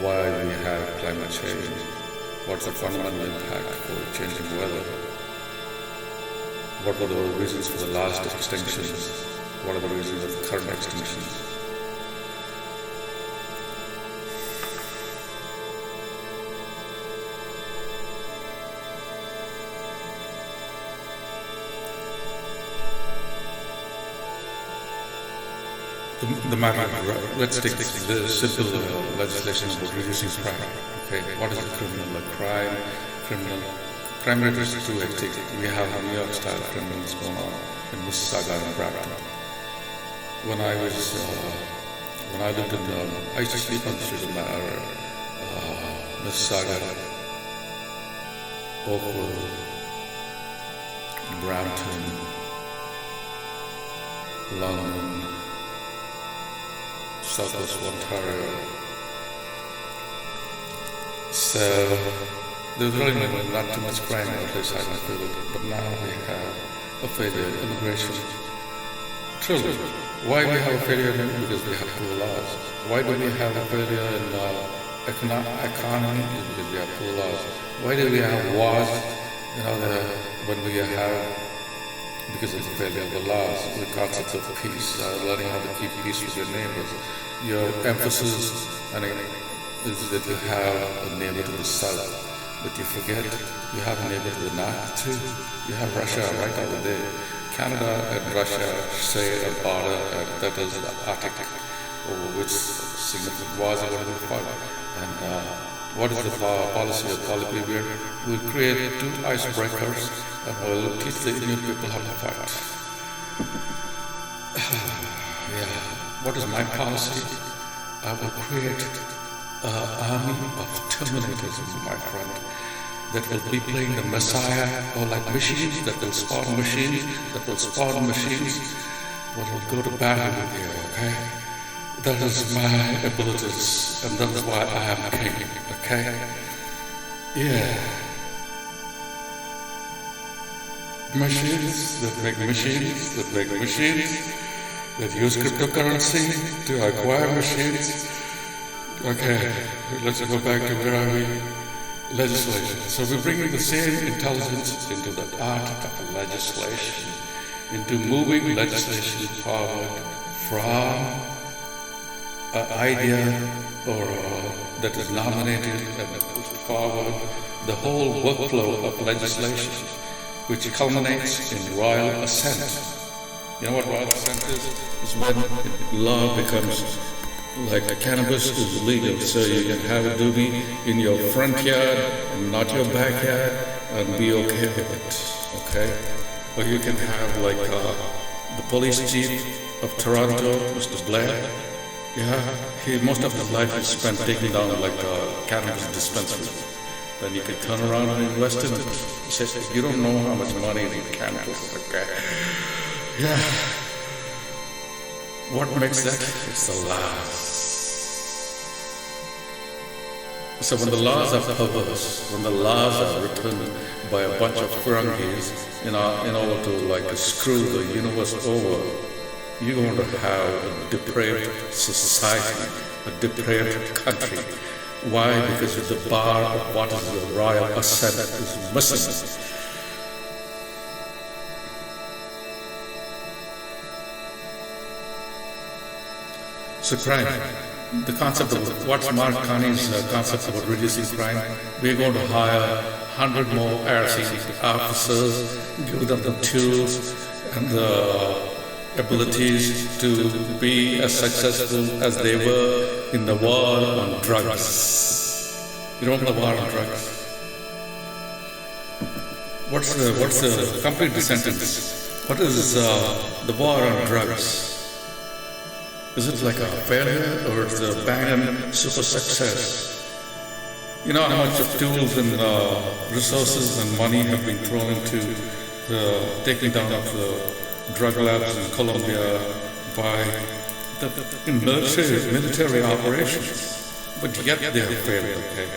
why we have climate change, what's the fundamental impact for changing weather, what were the reasons for the last extinctions, what are the reasons of the current extinctions. The matter, let's take the simple legislation about reducing crime. Okay, what is a criminal? A crime rate is 280. We have New York style criminals going on in Mississauga and Brampton. When I lived in, I used to sleep on the streets of Mississauga, Oakville, Brampton, London, Southwest Ontario. So there was really not too much crime, at least I didn't feel it. But now we have a failure in immigration. Truly, why do we have a failure in immigration? Because we have poor laws. Why do we have a failure in economy? Because we have poor laws. Why do we have wars? When we have, because of the failure of the laws, the concept of peace, learning how to keep peace with your neighbors. Your emphasis is that you have a neighbor to the south, but you forget you have a neighbor to the north too. You have Russia right over there. Canada and Russia share a border, that is the Arctic, over which significant wars are going to be fought. And what is the policy of Polypy? We'll create 2 icebreakers and we'll teach the Inuit people how to fight. What is my policy? I will create an army of terminators, my friend, that will be playing the Messiah, or like machines that will spawn machines, that will go to battle with you, okay? That is my abilities, and that is why I am king, okay? Yeah. Machines that make machines, that use cryptocurrency to acquire machines. Okay, let's go back to where are we? Legislation. So we're bringing the same intelligence into the art of legislation, into moving legislation forward from an idea that is nominated and pushed forward the whole workflow of legislation, which culminates in Royal Assent. You know what Royal Assent is? It's when law becomes like cannabis is legal, so you can have a doobie in your front yard and not your backyard and be okay with it, okay? Or you can have like the police chief of Toronto, Mr. Blair. Most of his life is spent taking down like cannabis dispensary. Then you can turn around and invest in it. He says, you don't know how much money is in cannabis, okay? Yeah. What makes that? It's the laws. So when the laws are perverse, when the laws are written by a bunch of frengis in order to like screw the universe over, you're going to have a depraved society, a depraved country. Why? Because the bar of what is the Royal Assent is missing. So crime, the concept of what's Mark Carney's concept about reducing crime, we're going to hire 100 more RC officers, give them the tools and the abilities to be as successful as they were in the war on drugs. You remember the war on drugs? What's the complete sentence? What is the war on drugs? Is it like a failure or is it a bang super success? You know how much of tools and resources and money have been thrown into the taking down of the drug labs in Colombia by the military operations, but yet they have failed, okay?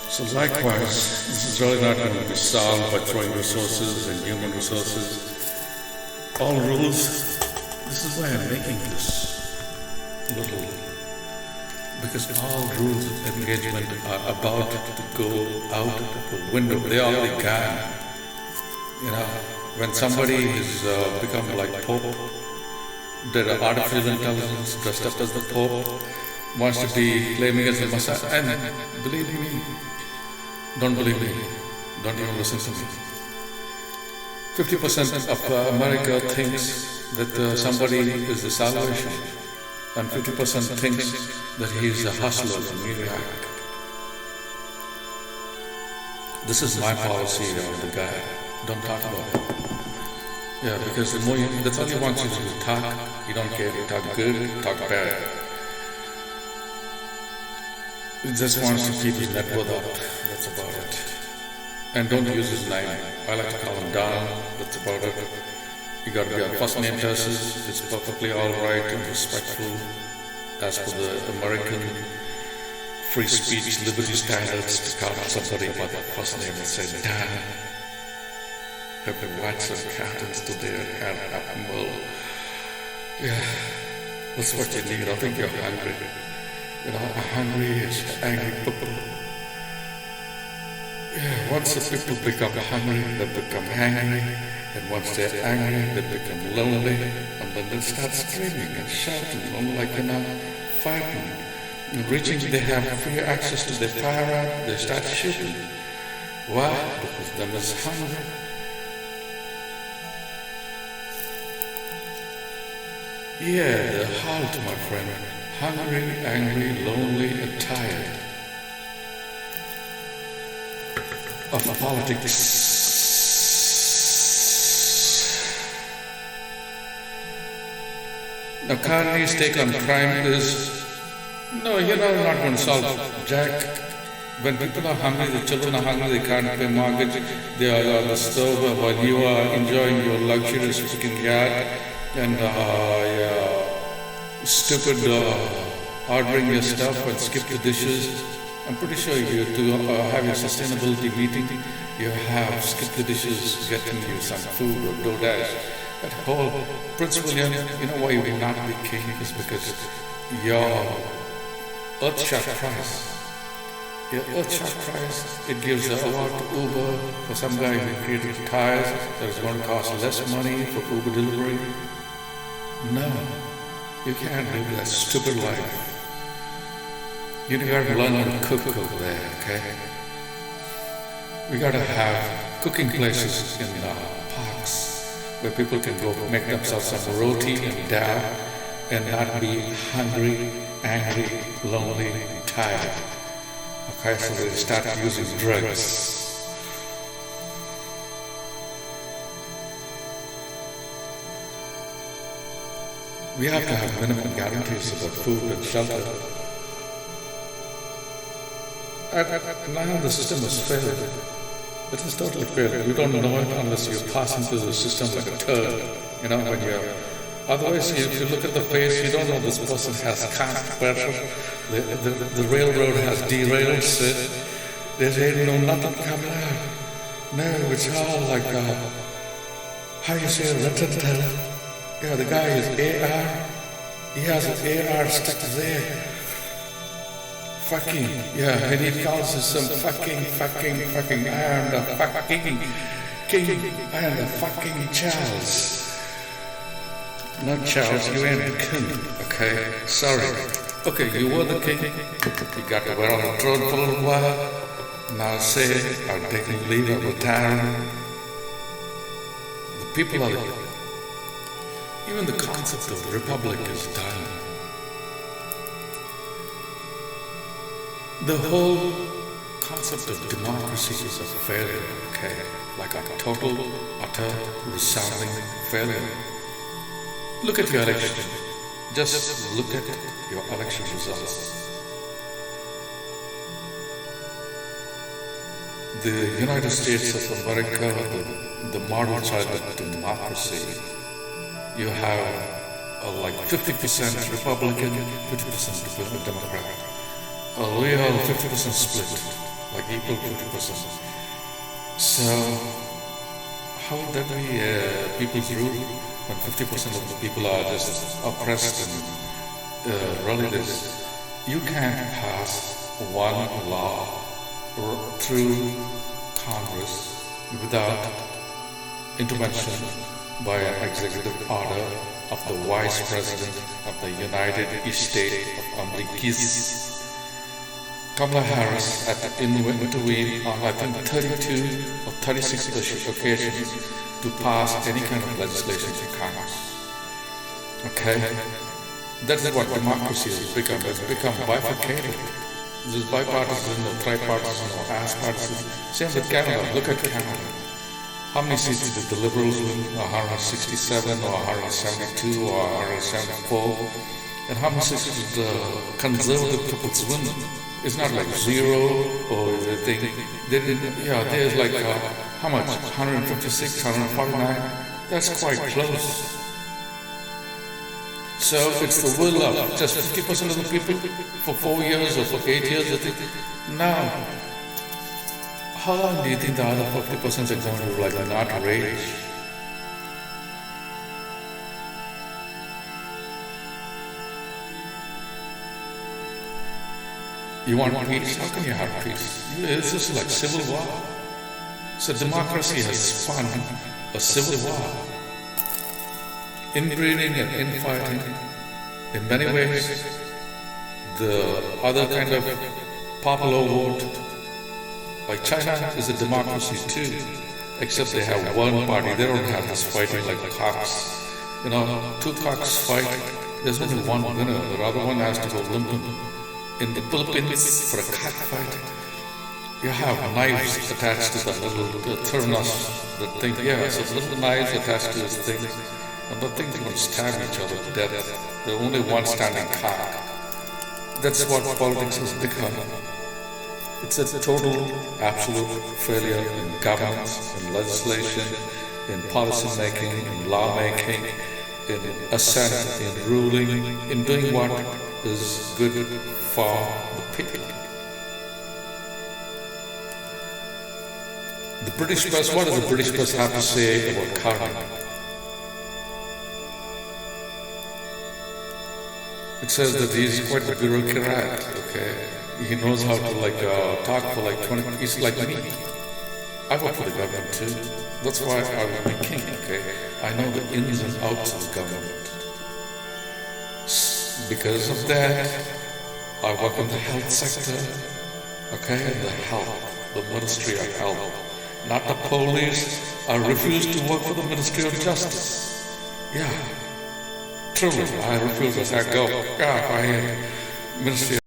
So likewise, this is really not going to be solved by throwing resources and human resources. All rules. This is why I'm making this little because all rules of engagement are about to go out the window. They already gone. You know, when somebody is become like Pope, the artificial intelligence dressed up as the Pope wants to be claiming as the Messiah, and believe me, don't believe me, don't even listen to me. 50% of America thinks that somebody is the salvation, and 50% thinks that he is a hustler in New York. This is my policy of the guy. Don't talk about it. Yeah, because the more that's all he wants you to do, talk. You don't care if you talk good, talk bad. He just wants to keep his net worth up. That's about it. And don't use his name. I like to call him Don. That's about it. You got to be on first name basis. It's perfectly all right and respectful as per the American free speech liberty standards to call somebody by their first name and say Don. Have been whites and captains to their hand up mill. Yeah, that's what you need. I think you're hungry. You know, a hungry is angry people. Yeah, once the people become hungry, they become angry, and once they're angry, they become lonely, and then they start screaming and shouting, like, fighting. And reaching, they have free access to their firearm, they start shooting. Why? Because them is hungry. Yeah, the halt, my friend. Hungry, angry, lonely, and tired of politics. Now, Carney's take on crime is, no, you're not going to solve Jack. When people are hungry, the children are hungry, they can't pay mortgage, they are on the stove while you are enjoying your luxurious freaking yacht and stupid ordering your stuff and skip the dishes. I'm pretty sure you to have your sustainability meeting, you have skip the dishes, getting you some food or DoorDash. That whole Prince William, you know why you will not be king is because your earth-shot price. Your earth-shot price, it gives an award to Uber for some guy who created tires that is going to cost less money for Uber delivery. No, you can't live that stupid life. You got to learn how to cook over there, okay? We got to have cooking places in parks where people can go make themselves some roti and dal and not be hungry, angry, lonely, and tired. Okay, so they start using drugs. We have to have minimum guarantees about food and shelter. Now the system has failed. It has totally failed. You don't know it unless you pass into the system like a turd. When you're... Otherwise, if you look at the face, you don't know this person has caste pressure. The railroad has derailed it. They know nothing coming out. No, it's all like, how you say, retentive. Yeah, the guy is AR. He has an AR stuck there. Fucking, yeah, and he calls us some fucking, I am the fucking king, I am the fucking Charles. Not Charles, you ain't the king, okay? Sorry. Okay, you were the king, you got to wear on the throne for a little while. Now say, I'm taking leave of retiring. The people are the... Even the concept of republic is done. The whole concept of democracy is a failure, okay? Like a total, utter, resounding failure. Look at your election. Just look at your election results. The United States of America, the model child of democracy, you have like 50% Republican, 50% Democrat. We are 50% split, like equal 50%. So, how would that be people's rule when 50% of the people are just oppressed and really you can't pass one law through Congress without intervention by an executive order of the Vice President of the United States of America. Kamala Harris had to intervene on, I think, 32 or 36 occasions to pass any kind of legislation in Congress. Okay? That's what democracy has become. It's become bifurcated. This is bipartisan or tripartisan or as-partisan. Same with Canada. Look at Canada. How many seats did the Liberals win? 167 or 172 or 174? And how many seats did the Conservative peoples win? It's not like zero or anything. They didn't, there's like, how much? 156, 149? That's quite close. So it's the will of just 50% of the people for 4 years or for 8 years. Now, how long do you think the other 50% is going to not rage? You want peace? How can you have peace? It's just like civil war. So democracy has spun a civil war. Inbreeding and infighting. In many ways, the other kind of popular vote, like China is a democracy too, except they have one party. They don't have this fighting like cocks. Two cocks fight, there's only one winner. The other one has to go limp. In the Philippines, for a cockfight, you have knives attached to the little thrones, the thing, so little knives attached to this thing, and the things are going to stab each other to death. There's only one standing cock. That's what politics has become. It's a total, absolute failure in governance, in legislation, in policy making, in law making, in assent, in ruling, in doing what is good for the people. The British press, what does the British press have to say about Carney? It says that he's quite a bureaucrat, okay? He knows how to talk for 20, he's like me. I work for the government too. That's why I will be king, okay? I know the ins and outs of the government. Because of that, I work in the health sector, okay? The health, the Ministry of Health. Not the police. I refuse to work for the Ministry of Justice. Yeah. Truly, I refuse. I go, I am Ministry of